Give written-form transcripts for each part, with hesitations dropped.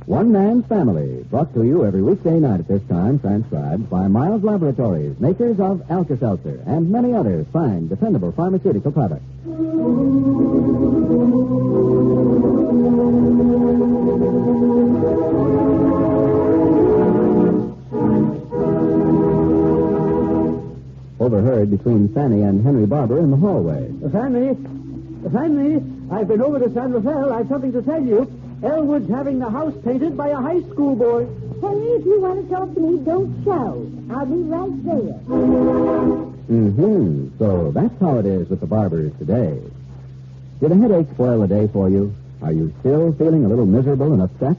One Man's Family, brought to you every weekday night at this time, transcribed by Miles Laboratories, makers of Alka-Seltzer, and many other fine, dependable pharmaceutical products. Overheard between Fanny and Henry Barbour in the hallway. Fanny, I've been over to San Rafael. I've something to tell you. Elwood's having the house painted by a high school boy. Henry, if you want to talk to me, don't shout. I'll be right there. So that's how it is with the Barbours today. Did a headache spoil the day for you? Are you still feeling a little miserable and upset?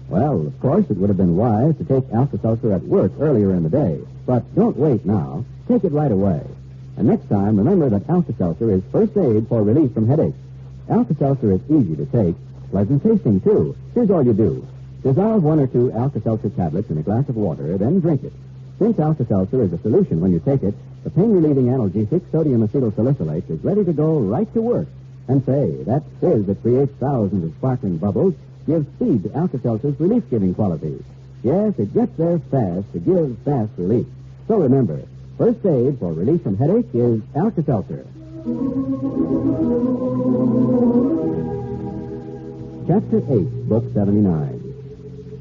Well, of course, it would have been wise to take Alka-Seltzer at work earlier in the day. But don't wait now. Take it right away. And next time, remember that Alka-Seltzer is first aid for relief from headaches. Alka-Seltzer is easy to take, pleasant tasting, too. Here's all you do. Dissolve 1 or 2 Alka-Seltzer tablets in a glass of water, then drink it. Since Alka-Seltzer is a solution when you take it, the pain-relieving analgesic sodium acetylsalicylate is ready to go right to work. And say, that fizz that creates thousands of sparkling bubbles gives speed to Alka-Seltzer's relief-giving qualities. Yes, it gets there fast to give fast relief. So remember, first aid for relief from headache is Alka-Seltzer. Chapter 8, Book 79.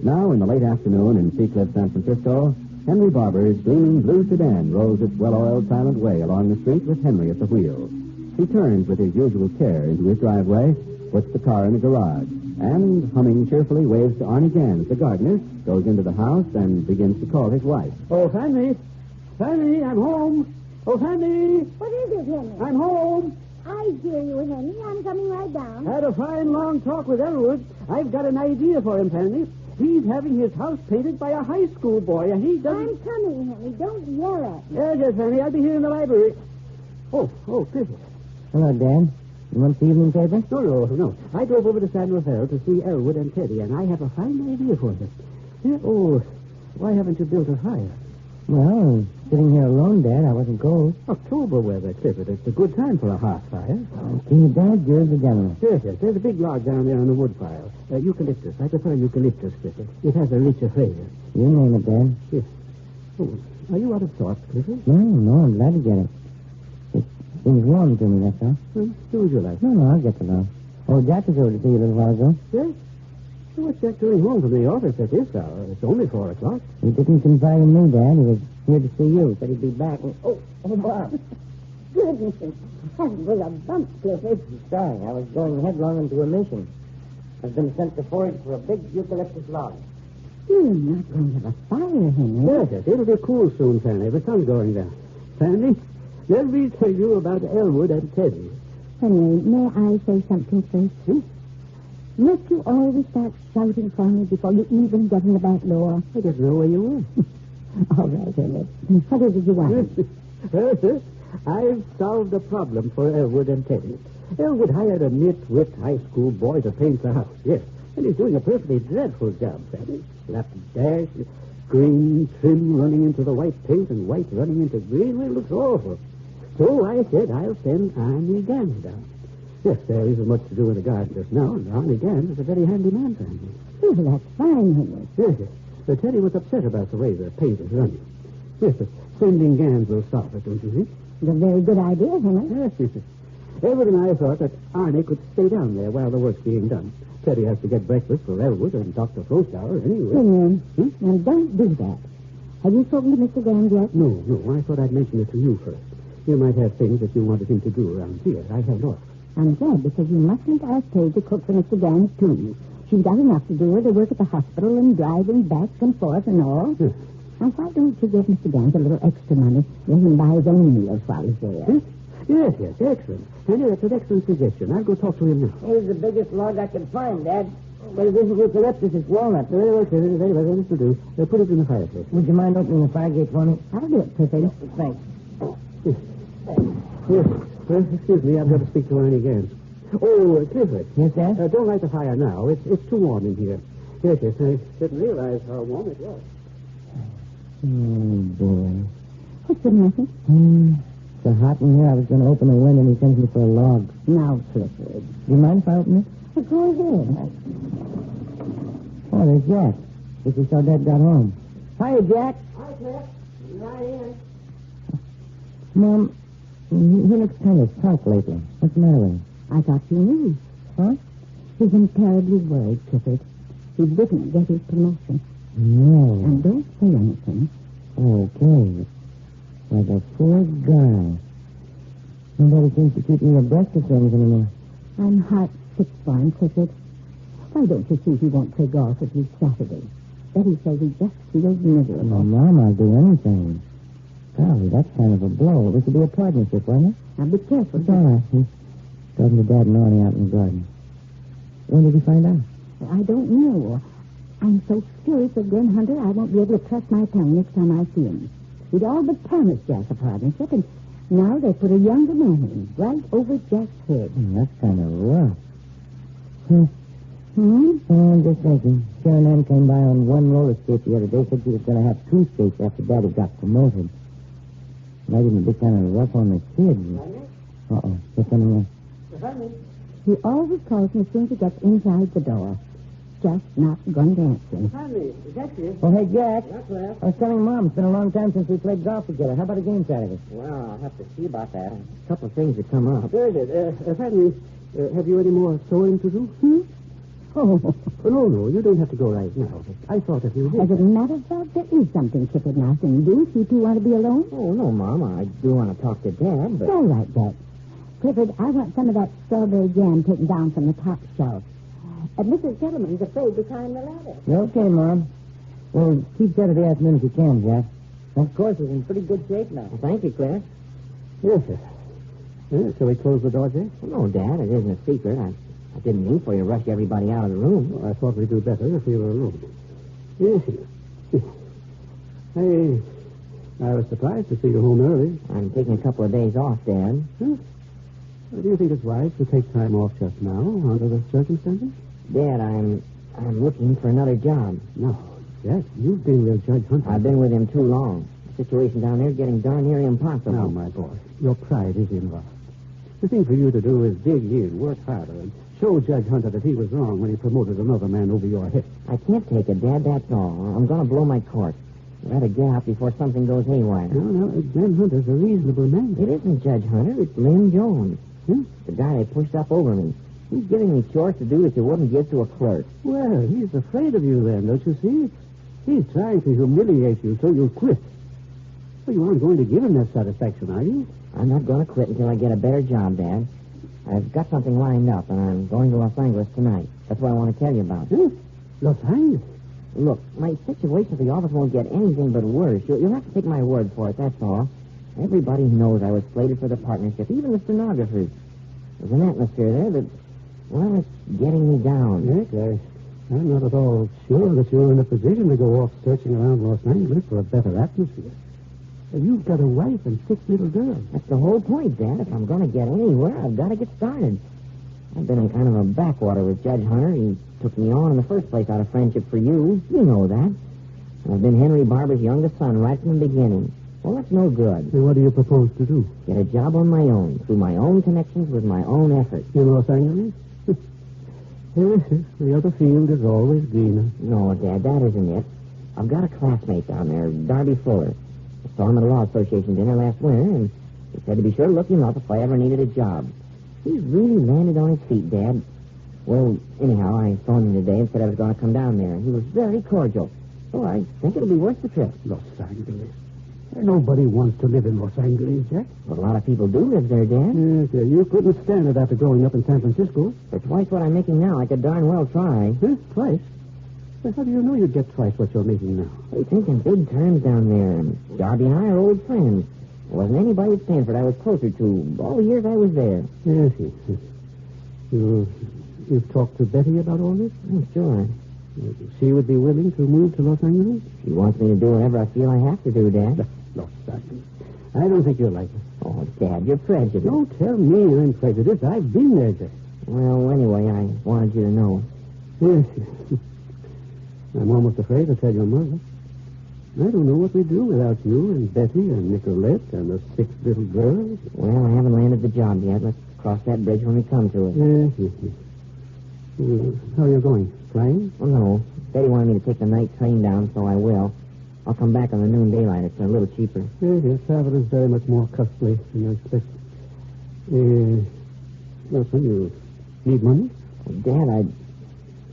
Now, in the late afternoon in Seacliff, San Francisco, Henry Barbour's gleaming blue sedan rolls its well-oiled silent way along the street with Henry at the wheel. He turns with his usual care into his driveway, puts the car in the garage, and, humming cheerfully, waves to Arnie Gans, the gardener, goes into the house and begins to call his wife. Oh, Fanny, I'm home. Oh, Fanny. What is it, Henry? I'm home. I hear you, Henry. I'm coming right down. Had a fine, long talk with Elwood. I've got an idea for him, Fanny. He's having his house painted by a high school boy, and he doesn't... I'm coming, Henry. Don't yell at me. Yes, Fanny. I'll be here in the library. Oh, Clifford. Hello, Dan. You want the evening paper? No. I drove over to San Rafael to see Elwood and Teddy, and I have a fine idea for them. Yeah, why haven't you built a fire? Well, sitting here alone, Dad. I wasn't cold. October weather, Clifford. It's a good time for a hearth fire. See, Dad, you're the gentleman. Yes. There's a big log down there on the wood pile. Eucalyptus. I prefer eucalyptus, Clifford. It has a richer flavor. You name it, Dad. Yes. Oh, are you out of sorts, Clifford? No, I'm glad to get it. It seems warm to me, that's all. Well, do as you like. No, I'll get to know. Oh, Jack was over to see you a little while ago. Yes? Well, what's Jack doing home from the office at this hour? It's only 4 o'clock. He didn't confide in me, Dad. He was here to see you. Said he'd be back. Oh, Bob. Goodness, that was a bump, Clifford. Sorry, I was going headlong into a mission. I've been sent to forage for a big eucalyptus log. You're not going to have a fire, Henry. Yes. It'll be cool soon, Fanny. The sun's going down. Fanny, let me tell you about Elwood and Teddy. Henry, may I say something first? Must you always start shouting for me before you even get in the back door? I didn't know where you were. All right, Henry. What is it you want? I've solved a problem for Elwood and Teddy. Elwood hired a nitwit high school boy to paint the house, yes. And he's doing a perfectly dreadful job, Fanny. Slapdash, green trim running into the white paint and white running into green. Well, it looks awful. So I said I'll send Arnie Gans down. Yes, there isn't much to do in the garden just now, and Arnie Gans is a very handy man, Fanny. Well, that's fine, Henry. Yes. But Teddy was upset about the way the paint is running. Yes, but sending Gans will solve it, don't you think? It's a very good idea, Henry. Yes. Elwood and I thought that Arnie could stay down there while the work's being done. Teddy has to get breakfast for Elwood and Dr. Flowstower anyway. Henry, now don't do that. Have you spoken to Mr. Gans yet? No. I thought I'd mention it to you first. You might have things that you wanted him to do around here. I have not. I'm glad, because you mustn't ask Kay to cook for Mr. Gans, too. She's got enough to do with her work at the hospital and driving back and forth and all. Now, why don't you give Mr. Gans a little extra money? Let him buy his own meals while he's there. Yes, excellent. Henry, that's an excellent suggestion. I'll go talk to him now. Here's the biggest log I can find, Dad. But it isn't eucalyptus, it's walnut. Very well, this will do. Put it in the fireplace. Would you mind opening the fire gate for me? I'll do it, Clifford. Thanks. Yes. Well, excuse me, I've got to speak to Arnie Gans. Oh, Clifford. Yes, Dad? Don't light the fire now. It's too warm in here. Yes, I didn't realize how warm it was. Oh, boy. What's the matter? It's so hot in here, I was going to open the window and he sends me for a log. Now, Clifford. Do you mind if I open it? Well, go ahead. Oh, there's Jack. Guess he saw Dad got home. Hiya, Jack. Hi, Cliff. Right in. Mom, he looks kind of tough lately. What's the matter with him? I thought you knew. Huh? He's been terribly worried, Clifford. He didn't get his promotion. No. And don't say anything. Okay. Like a poor guy. Nobody seems to keep me abreast of things anymore. I'm heart sick for him, Clifford. Why don't you see he won't play golf with you Saturday? Betty says he just feels miserable. Well, Mom, I'll do anything. Golly, that's kind of a blow. This would be a partnership, wasn't it? Now be careful. It's all right. He's talking to Dad and Arnie out in the garden. When did he find out? I don't know. I'm so furious with Glenn Hunter, I won't be able to trust my tongue next time I see him. We'd all but promised Jack a partnership, and now they put a younger man in, right over Jack's head. That's kind of rough. Hmm? Oh, I'm just thinking. Sharon Ann came by on one roller skate the other day, said she was going to have two skates after Daddy got promoted. Might even be kind of rough on the kids. Uh-oh. What's coming in? He always calls me as soon as he gets inside the door. Just not going to answer him. Fanny, is that you? Oh, hey, Jack. Yes, Cliff. I was telling Mom, it's been a long time since we played golf together. How about a game Saturday? Well, I'll have to see about that. A couple of things that come up. Very good. Fanny, have you any more sewing to do? Oh, No, you don't have to go right now. I thought if you as did. a matter of fact, there is something Clifford and I can do. You two want to be alone? Oh, no, Mom. I do want to talk to Dad, but... All right, Jack. Clifford, I want some of that strawberry jam taken down from the top shelf. Mrs. Gentleman's afraid to climb the ladder. Okay, Mom. Well, keep Saturday afternoon if you can, Jack. Of course, he's in pretty good shape now. Thank you, Claire. Yes, sir. Shall we close the door, Jack? No, Dad, it isn't a secret. I didn't mean for you to rush everybody out of the room. Well, I thought we'd do better if we were alone. Yes. Hey, I was surprised to see you home early. I'm taking a couple of days off, Dad. Huh? Do you think it's wise to take time off just now, under the circumstances? Dad, I'm looking for another job. No, Jack, you've been with Judge Hunter. I've been with him too long. The situation down there is getting darn near impossible. Now, my boy, your pride is involved. The thing for you to do is dig in, work harder, and show Judge Hunter that he was wrong when he promoted another man over your head. I can't take it, Dad, that's all. I'm going to blow my cork. I'd rather get out before something goes haywire. No, Judge Hunter's a reasonable man. It isn't Judge Hunter, it's Lynn Jones. Huh? The guy they pushed up over me. He's giving me chores to do that you wouldn't give to a clerk. Well, he's afraid of you then, don't you see? He's trying to humiliate you so you'll quit. Well, you aren't going to give him that satisfaction, are you? I'm not going to quit until I get a better job, Dad. I've got something lined up, and I'm going to Los Angeles tonight. That's what I want to tell you about. Huh? Los Angeles? Look, my situation at the office won't get anything but worse. You'll have to take my word for it, that's all. Everybody knows I was slated for the partnership, even the stenographers. There's an atmosphere there that, well, it's getting me down. Nick, I'm not at all sure that you're in a position to go off searching around Los Angeles for a better atmosphere. You've got a wife and 6 little girls. That's the whole point, Dad. If I'm going to get anywhere, I've got to get started. I've been in kind of a backwater with Judge Hunter. He took me on in the first place out of friendship for you. You know that. I've been Henry Barbour's youngest son right from the beginning. Well, that's no good. Then what do you propose to do? Get a job on my own, through my own connections, with my own effort. In Los Angeles? The other field is always greener. No, Dad, that isn't it. I've got a classmate down there, Darby Fuller. I saw him at a law association dinner last winter, and he said to be sure to look him up if I ever needed a job. He's really landed on his feet, Dad. Well, anyhow, I phoned him today and said I was going to come down there. He was very cordial. So I think it'll be worth the trip. Los Angeles. Nobody wants to live in Los Angeles, Jack. Well, a lot of people do live there, Dad. Yes, you couldn't stand it after growing up in San Francisco. For twice what I'm making now, I could darn well try. Huh? Twice? Well, how do you know you'd get twice what you're making now? They think in big terms down there, and Darby and I are old friends. There wasn't anybody at Stanford I was closer to all the years I was there. Yes. You've talked to Betty about all this? Oh, sure. She would be willing to move to Los Angeles? She wants me to do whatever I feel I have to do, Dad. Los Angeles. I don't think you'll like it. Oh, Dad, you're prejudiced. Don't tell me I'm prejudiced. I've been there, Jack. Well, anyway, I wanted you to know. Yes. I'm almost afraid to tell your mother. I don't know what we'd do without you and Betty and Nicolette and the 6 little girls. Well, I haven't landed the job yet. Let's cross that bridge when we come to it. Yes. How are you going? Flying? Oh, no. Betty wanted me to take the night train down, so I will. I'll come back on the noon daylight. It's a little cheaper. Yes, travel is very much more costly than you expect. Wilson, you need money? Dad,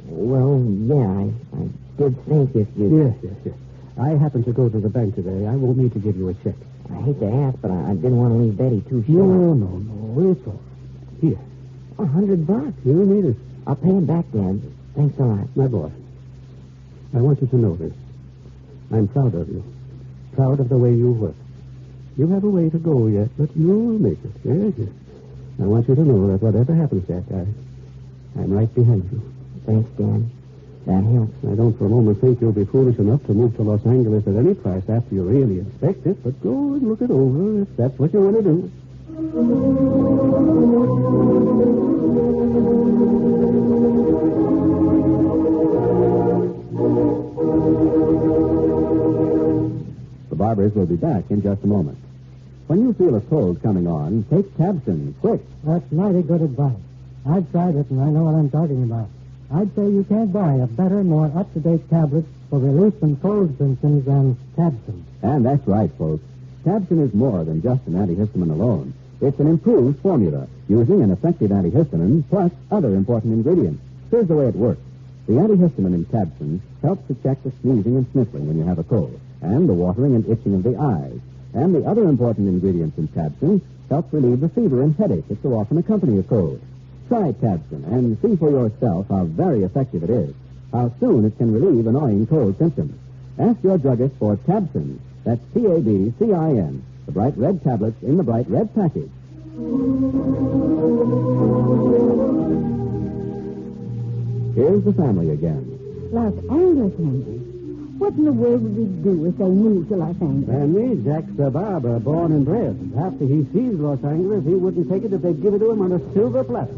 Well, yeah, I did think if you... Yes. I happen to go to the bank today. I won't need to give you a check. I hate to ask, but I didn't want to leave Betty too short. No. It's all. Here. $100. You need it. I'll pay him back, Dad. Thanks a lot. My boy, I want you to know this. I'm proud of you. Proud of the way you work. You have a way to go yet, but you'll make it. Yes. I want you to know that whatever happens, Jack, I'm right behind you. Thanks, Dad. That helps. I don't for a moment think you'll be foolish enough to move to Los Angeles at any price after you really inspect it, but go and look it over if that's what you want to do. The Barbours will be back in just a moment. When you feel a cold coming on, take Tabson, quick. That's mighty good advice. I've tried it, and I know what I'm talking about. I'd say you can't buy a better, more up-to-date tablet for relief from cold symptoms than Tabson. And that's right, folks. Tabson is more than just an antihistamine alone. It's an improved formula using an effective antihistamine plus other important ingredients. Here's the way it works. The antihistamine in Tabson helps to check the sneezing and sniffling when you have a cold, and the watering and itching of the eyes. And the other important ingredients in Tabson help relieve the fever and headache that so often accompany a cold. Try Tabson and see for yourself how very effective it is, how soon it can relieve annoying cold symptoms. Ask your druggist for Tabson. That's Tabcin, the bright red tablets in the bright red package. Here's the family again. Los Angeles, Henry. What in the world would we do if they moved to Los Angeles? Fanny, Jack's a Barbour, born and bred. After he sees Los Angeles, he wouldn't take it if they'd give it to him on a silver platter.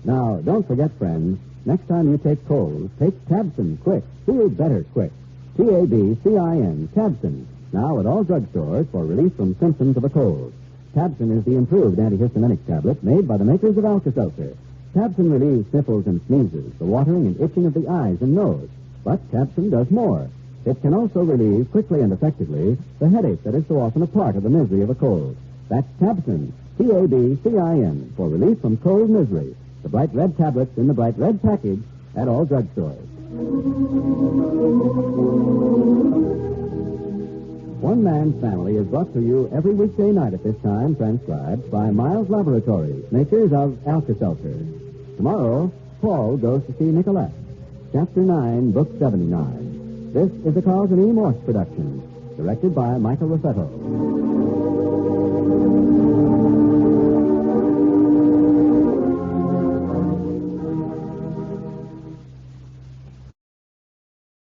Now, don't forget, friends, next time you take colds, take Tabson quick. Feel better quick. Tabcin, Tabson. Now at all drugstores for relief from symptoms of a cold. Tabson is the improved antihistaminic tablet made by the makers of Alka-Seltzer. Tabson relieves sniffles and sneezes, the watering and itching of the eyes and nose. But Tabson does more. It can also relieve quickly and effectively the headache that is so often a part of the misery of a cold. That's Tabson, Tabcin, for relief from cold misery. The bright red tablets in the bright red package at all drugstores. One Man's Family is brought to you every weekday night at this time, transcribed by Miles Laboratories, makers of Alka-Seltzer. Tomorrow, Paul goes to see Nicolette. Chapter 9, Book 79. This is a Carlton E. Morse production, directed by Michael Rossetto.